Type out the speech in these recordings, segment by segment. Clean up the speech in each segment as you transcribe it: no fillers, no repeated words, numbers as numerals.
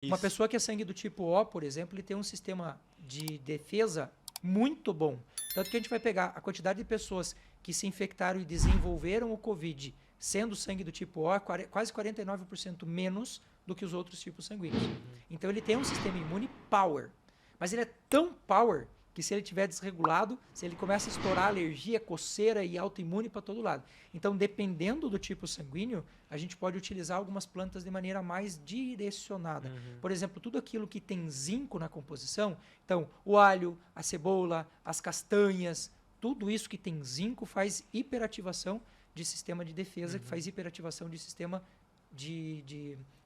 Uma pessoa que é sangue do tipo O, por exemplo, ele tem um sistema de defesa muito bom. Tanto que a gente vai pegar a quantidade de pessoas que se infectaram e desenvolveram o Covid sendo sangue do tipo O, quase 49% menos do que os outros tipos sanguíneos. Então ele tem um sistema imune power. Mas ele é tão power que se ele estiver desregulado, se ele começa a estourar alergia, coceira e autoimune para todo lado. Então, dependendo do tipo sanguíneo, a gente pode utilizar algumas plantas de maneira mais direcionada. Por exemplo, tudo aquilo que tem zinco na composição, então o alho, a cebola, as castanhas, tudo isso que tem zinco faz hiperativação de sistema de defesa, que faz hiperativação de sistema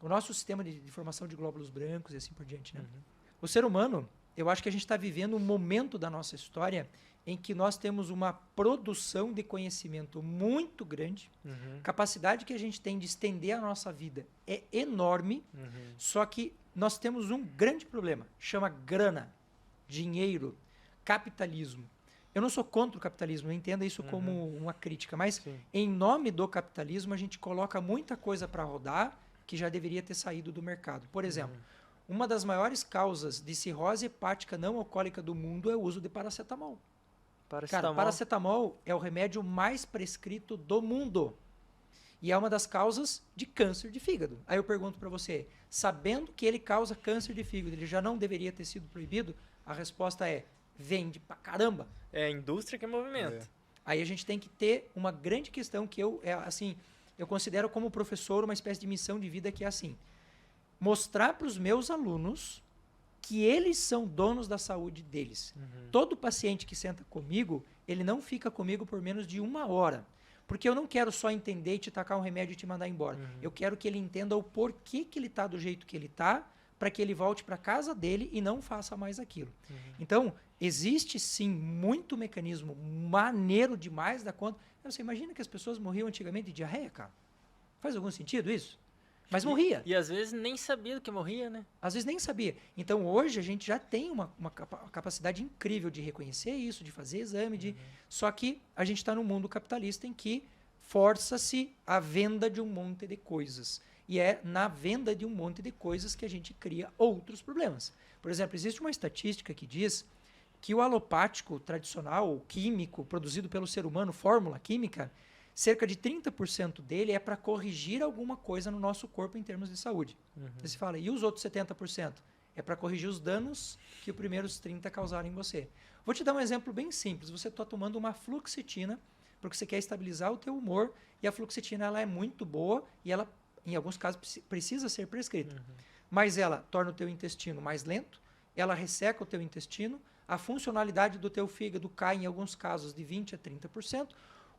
o nosso sistema de formação de glóbulos brancos e assim por diante, né? O ser humano, eu acho que a gente está vivendo um momento da nossa história em que nós temos uma produção de conhecimento muito grande, capacidade que a gente tem de estender a nossa vida é enorme, só que nós temos um grande problema, chama grana, dinheiro, capitalismo. Eu não sou contra o capitalismo, não entenda isso como uma crítica, mas em nome do capitalismo a gente coloca muita coisa para rodar que já deveria ter saído do mercado. Por exemplo, uma das maiores causas de cirrose hepática não alcoólica do mundo é o uso de paracetamol. Cara, paracetamol é o remédio mais prescrito do mundo. E é uma das causas de câncer de fígado. Aí eu pergunto para você, sabendo que ele causa câncer de fígado, ele já não deveria ter sido proibido? A resposta é, vende pra caramba. É a indústria que movimenta. Aí a gente tem que ter uma grande questão que eu considero como professor uma espécie de missão de vida que é assim, mostrar para os meus alunos que eles são donos da saúde deles. Todo paciente que senta comigo, ele não fica comigo por menos de 1 hora. Porque eu não quero só entender e te tacar um remédio e te mandar embora. Eu quero que ele entenda o porquê que ele está do jeito que ele está, para que ele volte para casa dele e não faça mais aquilo. Então, existe sim muito mecanismo maneiro demais da conta. Você imagina que as pessoas morriam antigamente de diarreia, cara? Faz algum sentido isso? Mas morria. E às vezes nem sabia do que morria, né? Às vezes nem sabia. Então hoje a gente já tem uma capacidade incrível de reconhecer isso, de fazer exame, só que a gente está num mundo capitalista em que força-se a venda de um monte de coisas. E é na venda de um monte de coisas que a gente cria outros problemas. Por exemplo, existe uma estatística que diz que o alopático tradicional, o químico, produzido pelo ser humano, fórmula química, cerca de 30% dele é para corrigir alguma coisa no nosso corpo em termos de saúde. Você fala, e os outros 70%? É para corrigir os danos que os primeiros 30% causaram em você. Vou te dar um exemplo bem simples. Você está tomando uma fluoxetina porque você quer estabilizar o teu humor e a fluoxetina ela é muito boa e ela, em alguns casos, precisa ser prescrita. Mas ela torna o teu intestino mais lento, ela resseca o teu intestino, a funcionalidade do teu fígado cai em alguns casos de 20% a 30%.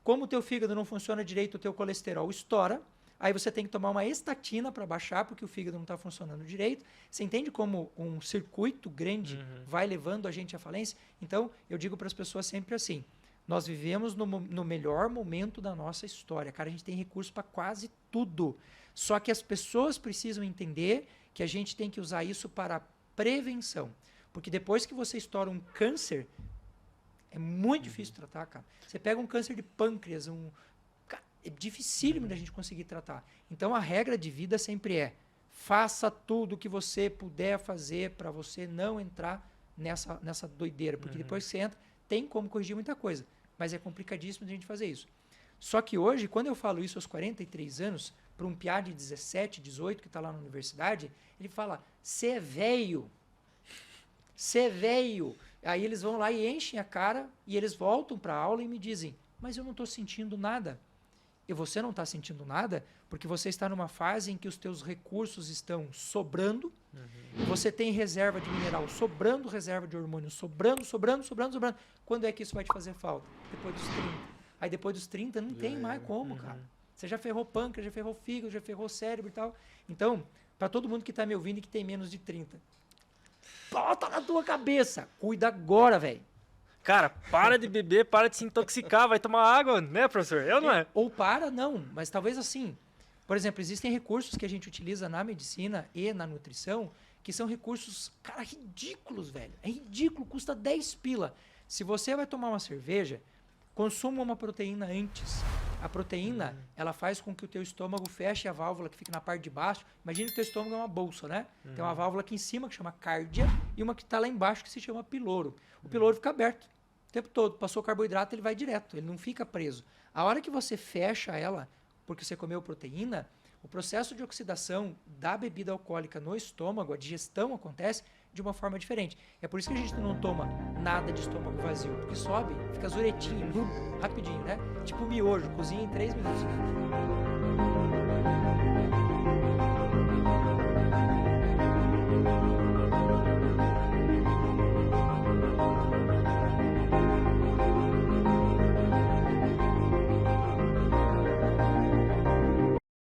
Como o teu fígado não funciona direito, o teu colesterol estoura. Aí você tem que tomar uma estatina para baixar, porque o fígado não está funcionando direito. Você entende como um circuito grande vai levando a gente à falência? Então, eu digo para as pessoas sempre assim, nós vivemos no melhor momento da nossa história. Cara, a gente tem recurso para quase tudo. Só que as pessoas precisam entender que a gente tem que usar isso para prevenção. Porque depois que você estoura um câncer, é muito difícil tratar, cara. Você pega um câncer de pâncreas, é dificílimo da gente conseguir tratar. Então a regra de vida sempre é, faça tudo o que você puder fazer para você não entrar nessa doideira. Porque depois que você entra, tem como corrigir muita coisa. Mas é complicadíssimo a gente fazer isso. Só que hoje, quando eu falo isso aos 43 anos, para um piá de 17, 18 que está lá na universidade, ele fala, você é velho. Você é velho. Aí eles vão lá e enchem a cara e eles voltam para a aula e me dizem, mas eu não estou sentindo nada. E você não está sentindo nada porque você está numa fase em que os teus recursos estão sobrando, você tem reserva de mineral sobrando, reserva de hormônio sobrando. Quando é que isso vai te fazer falta? Depois dos 30. Aí depois dos 30 não tem mais como, cara. Você já ferrou pâncreas, já ferrou fígado, já ferrou cérebro e tal. Então, para todo mundo que está me ouvindo e que tem menos de 30, bota na tua cabeça. Cuida agora, velho. Cara, para de beber, para de se intoxicar, vai tomar água, né, professor? Eu não é? Ou para, não. Mas talvez assim. Por exemplo, existem recursos que a gente utiliza na medicina e na nutrição que são recursos, cara, ridículos, velho. É ridículo, custa 10 pila. Se você vai tomar uma cerveja, consuma uma proteína antes. A proteína, ela faz com que o teu estômago feche a válvula que fica na parte de baixo. Imagina que o teu estômago é uma bolsa, né? Tem uma válvula aqui em cima que chama cárdia e uma que está lá embaixo que se chama piloro. O piloro fica aberto o tempo todo. Passou o carboidrato, ele vai direto, ele não fica preso. A hora que você fecha ela, porque você comeu proteína, o processo de oxidação da bebida alcoólica no estômago, a digestão acontece de uma forma diferente. É por isso que a gente não toma nada de estômago vazio, porque sobe, fica zuretinho, rapidinho, né? Tipo miojo, cozinha em 3 minutos.